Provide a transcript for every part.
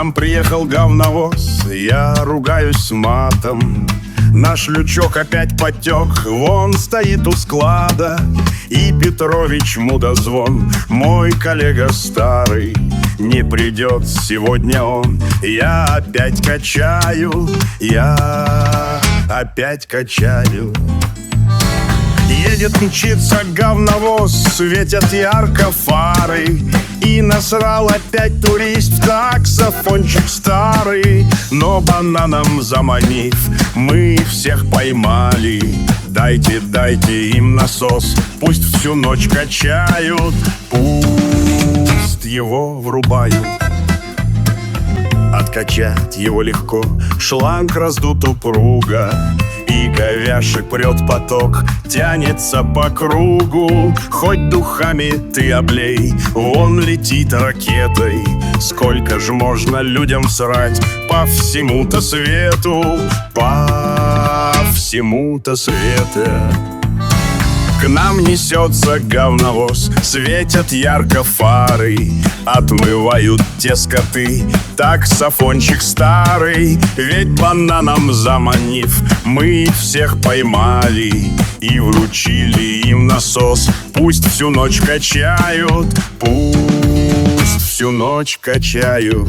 нам приехал говновоз, я ругаюсь матом. Наш лючок опять потек, вон стоит у склада. И Петрович мудозвон, мой коллега старый, не придет сегодня он. Я опять качаю, я опять качаю. Едет, мчится говновоз, светят ярко фары. И насрал опять турист в таксофончик старый. Но бананом заманив, мы всех поймали. Дайте, дайте им насос, пусть всю ночь качают, пусть его врубают. Откачать его легко, шланг раздут упруго, и говяшек прет поток, тянется по кругу. Хоть духами ты облей, он летит ракетой. Сколько ж можно людям срать по всему-то свету, по всему-то свету. К нам несется говновоз, светят ярко фары. Отмывают те скоты таксофончик старый. Ведь бананом заманив, мы всех поймали и вручили им насос. Пусть всю ночь качают, пусть всю ночь качают.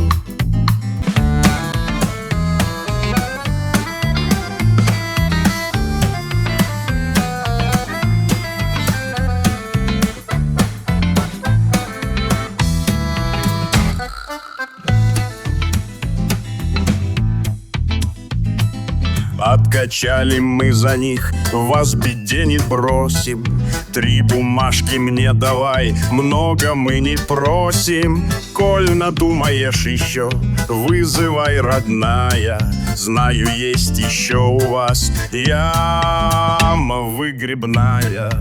Откачали мы за них, вас беде не бросим. 3 бумажки мне давай, много мы не просим. Коль надумаешь еще, вызывай, родная. Знаю, есть еще у вас яма выгребная.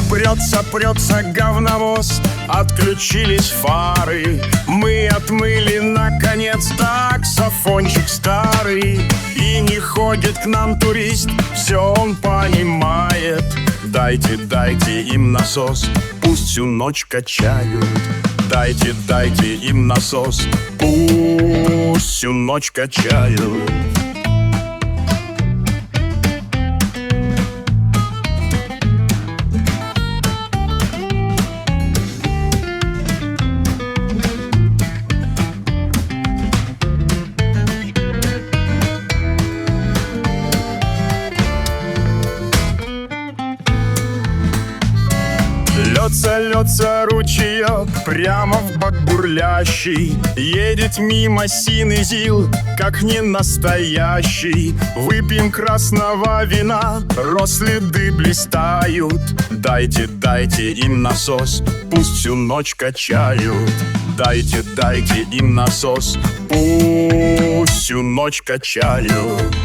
Прется говновоз, отключились фары. Мы отмыли, наконец, таксофончик старый. И не ходит к нам турист, все он понимает. Дайте, дайте им насос, пусть всю ночь качают. Дайте, дайте им насос, пусть всю ночь качают. Льется ручеек прямо в бак бурлящий. Едет мимо синый зил, как не настоящий. Выпьем красного вина, роследы блистают. Дайте, дайте им насос, пусть всю ночь качают. Дайте, дайте им насос, пусть всю ночь качают.